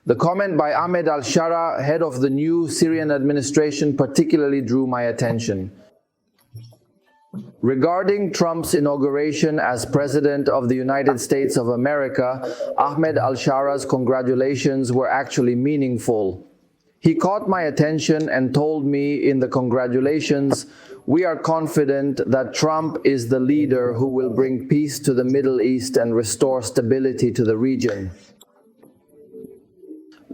The comment by Ahmed Al-Sharaa, head of the new Syrian administration, particularly drew my attention. Regarding Trump's inauguration as President of the United States of America, Ahmed Al-Sharaa's congratulations were actually meaningful. He caught my attention and told me in the congratulations, "We are confident that Trump is the leader who will bring peace to the Middle East and restore stability to the region."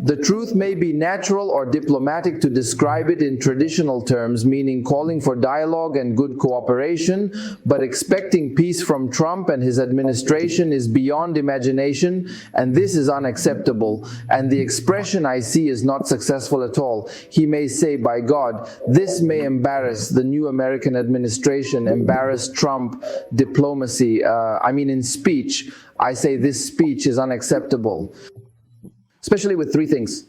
The truth may be natural or diplomatic to describe it in traditional terms, meaning calling for dialogue and good cooperation, but expecting peace from Trump and his administration is beyond imagination, and this is unacceptable. And the expression I see is not successful at all. He may say, "By God, this may embarrass the new American administration, embarrass Trump diplomacy." In speech, I say this speech is unacceptable. Especially with three things.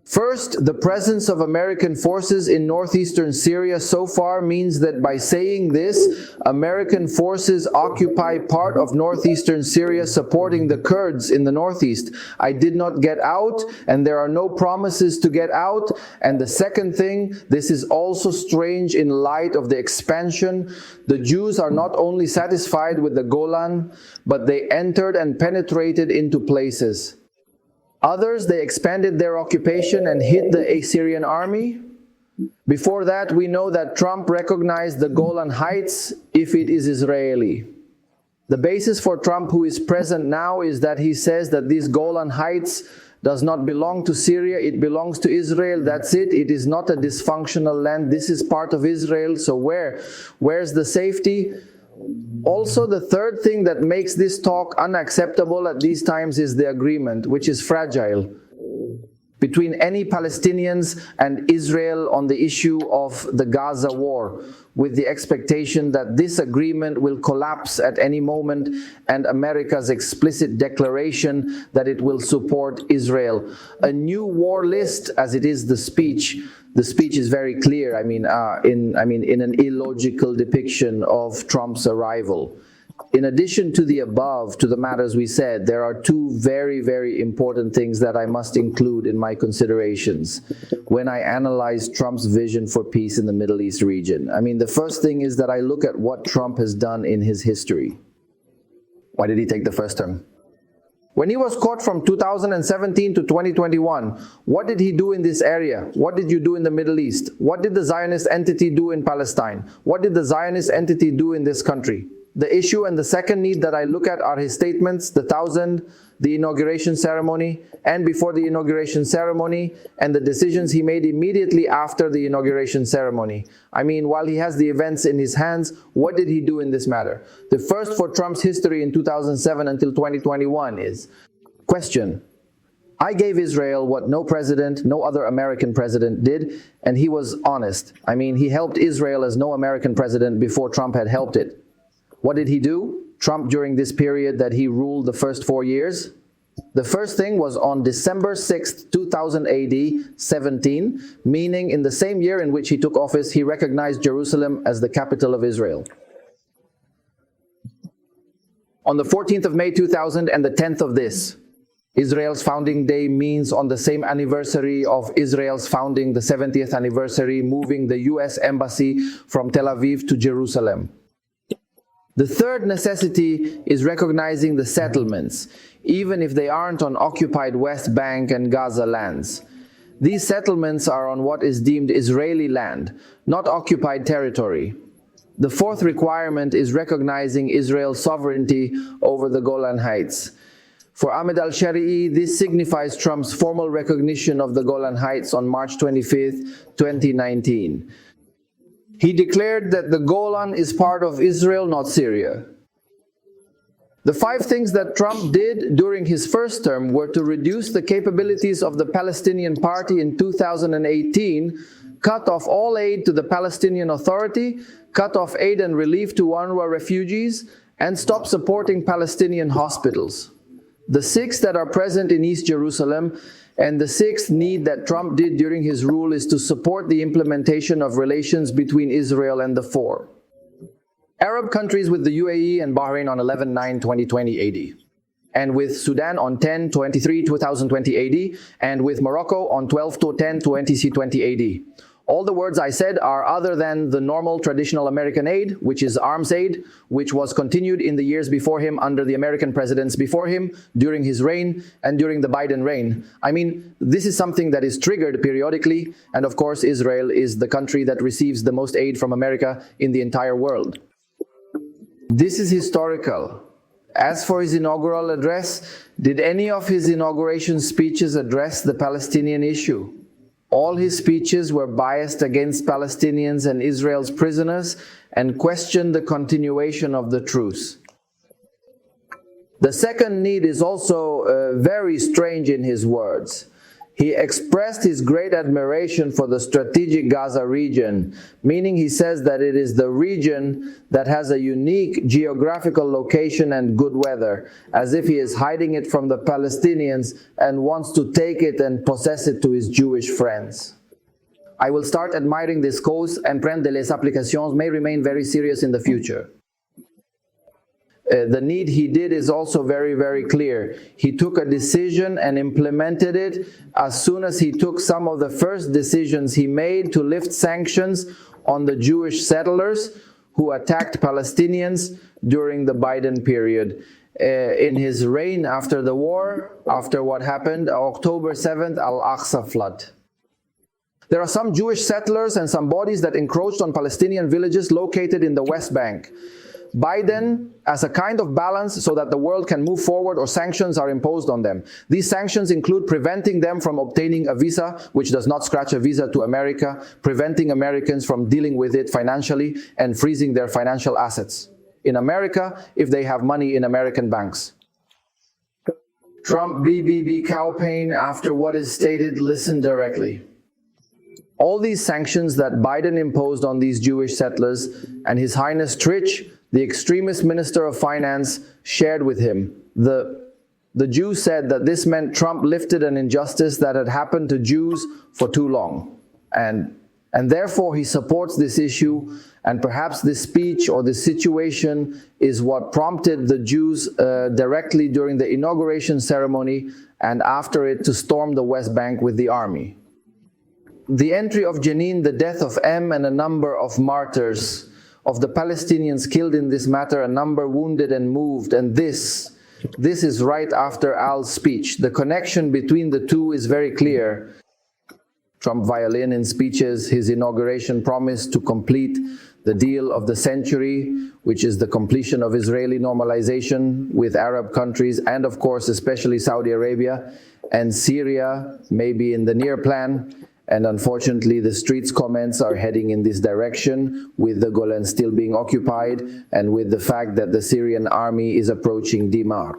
First, the presence of American forces in northeastern Syria so far means that by saying this, American forces occupy part of northeastern Syria supporting the Kurds in the northeast. I did not get out, and there are no promises to get out. And the second thing, this is also strange in light of the expansion. The Jews are not only satisfied with the Golan, but they entered and penetrated into places. Others, they expanded their occupation and hit the Assyrian army. Before that, we know that Trump recognized the Golan Heights if it is Israeli. The basis for Trump, who is present now, is that he says that these Golan Heights does not belong to Syria, it belongs to Israel, that's it. It is not a dysfunctional land, this is part of Israel, so where's the safety? Also, the third thing that makes this talk unacceptable at these times is the agreement, which is fragile, between any Palestinians and Israel on the issue of the Gaza war, with the expectation that this agreement will collapse at any moment, and America's explicit declaration that it will support Israel. A new war list, as it is the speech. The speech is very clear, in an illogical depiction of Trump's arrival. In addition to the above, to the matters we said, there are two very, very important things that I must include in my considerations when I analyze Trump's vision for peace in the Middle East region. The first thing is that I look at what Trump has done in his history. Why did he take the first term? When he was caught from 2017 to 2021, what did he do in this area? What did you do in the Middle East? What did the Zionist entity do in Palestine? What did the Zionist entity do in this country? The issue and the second need that I look at are his statements, the 1,000, the inauguration ceremony, and before the inauguration ceremony, and the decisions he made immediately after the inauguration ceremony. While he has the events in his hands, what did he do in this matter? The first for Trump's history in 2007 until 2021 is, question, I gave Israel what no president, no other American president did, and he was honest. He helped Israel as no American president before Trump had helped it. What did he do? Trump, during this period that he ruled the first 4 years? The first thing was on December 6th, 2000 AD 17, meaning in the same year in which he took office, he recognized Jerusalem as the capital of Israel. On the 14th of May 2000 and the 10th of this, Israel's founding day means on the same anniversary of Israel's founding, the 70th anniversary, moving the US embassy from Tel Aviv to Jerusalem. The third necessity is recognizing the settlements, even if they aren't on occupied West Bank and Gaza lands. These settlements are on what is deemed Israeli land, not occupied territory. The fourth requirement is recognizing Israel's sovereignty over the Golan Heights. For Ahmed Al-Sharaa, this signifies Trump's formal recognition of the Golan Heights on March 25th, 2019. He declared that the Golan is part of Israel, not Syria. The 5 things that Trump did during his first term were to reduce the capabilities of the Palestinian Party in 2018, cut off all aid to the Palestinian Authority, cut off aid and relief to UNRWA refugees, and stop supporting Palestinian hospitals. The 6 that are present in East Jerusalem, and the 6th need that Trump did during his rule is to support the implementation of relations between Israel and the 4 Arab countries with the UAE and Bahrain on 11/9/2020 AD. and with Sudan on 10/23/2020 AD, and with Morocco on 12/10/2020 AD. All the words I said are other than the normal traditional American aid, which is arms aid, which was continued in the years before him under the American presidents before him, during his reign, and during the Biden reign. I mean, this is something that is triggered periodically, and of course Israel is the country that receives the most aid from America in the entire world. This is historical. As for his inaugural address, did any of his inauguration speeches address the Palestinian issue? All his speeches were biased against Palestinians and Israel's prisoners and questioned the continuation of the truce. The second need is also very strange in his words. He expressed his great admiration for the strategic Gaza region, meaning he says that it is the region that has a unique geographical location and good weather, as if he is hiding it from the Palestinians and wants to take it and possess it to his Jewish friends. I will start admiring this cause and prendre les applications may remain very serious in the future. The need he did is also very, very clear. He took a decision and implemented it as soon as he took some of the first decisions he made to lift sanctions on the Jewish settlers who attacked Palestinians during the Biden period. In his reign after the war, after what happened, October 7th, Al-Aqsa flood. There are some Jewish settlers and some bodies that encroached on Palestinian villages located in the West Bank. Biden, as a kind of balance so that the world can move forward, or sanctions are imposed on them. These sanctions include preventing them from obtaining a visa, which does not scratch a visa to America, preventing Americans from dealing with it financially, and freezing their financial assets in America if they have money in American banks. Trump BBB campaign, after what is stated, listen directly. All these sanctions that Biden imposed on these Jewish settlers, and His Highness Trich, the extremist Minister of Finance, shared with him. The Jew said that this meant Trump lifted an injustice that had happened to Jews for too long. And therefore he supports this issue, and perhaps this speech or this situation is what prompted the Jews directly during the inauguration ceremony and after it to storm the West Bank with the army. The entry of Jenin, the death of M, and a number of martyrs, of the Palestinians killed in this matter, a number wounded and moved, and this is right after Al's speech. The connection between the two is very clear. Trump violin in speeches, his inauguration promise to complete the deal of the century, which is the completion of Israeli normalization with Arab countries, and of course especially Saudi Arabia and Syria, maybe in the near plan. And unfortunately, the streets comments are heading in this direction, with the Golan still being occupied and with the fact that the Syrian army is approaching Dimar.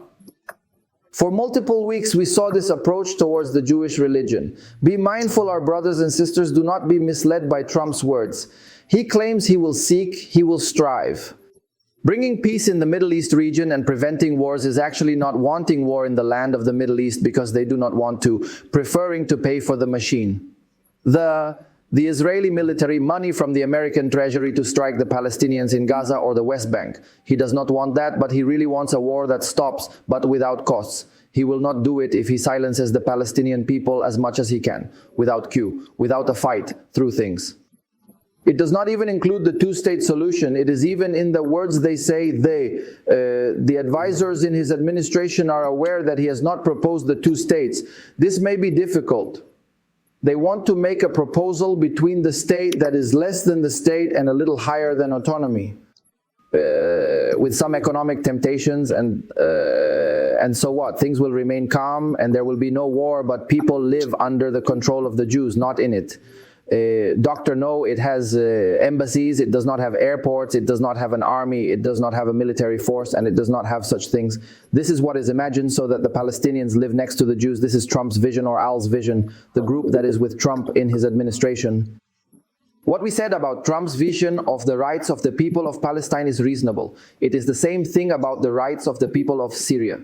For multiple weeks, we saw this approach towards the Jewish religion. Be mindful, our brothers and sisters, do not be misled by Trump's words. He claims he will seek, he will strive. Bringing peace in the Middle East region and preventing wars is actually not wanting war in the land of the Middle East because they do not want to, preferring to pay for the machine. The Israeli military, money from the American treasury to strike the Palestinians in Gaza or the West Bank. He does not want that, but he really wants a war that stops, but without costs. He will not do it if he silences the Palestinian people as much as he can, without queue, without a fight, through things. It does not even include the two-state solution. It is even in the words they say, the advisors in his administration are aware that he has not proposed the two states. This may be difficult. They want to make a proposal between the state that is less than the state and a little higher than autonomy, with some economic temptations, and so what? Things will remain calm and there will be no war, but people live under the control of the Jews, not in it. Dr. No, it has embassies, it does not have airports, it does not have an army, it does not have a military force, and it does not have such things. This is what is imagined so that the Palestinians live next to the Jews. This is Trump's vision, or Al's vision, the group that is with Trump in his administration. What we said about Trump's vision of the rights of the people of Palestine is reasonable. It is the same thing about the rights of the people of Syria.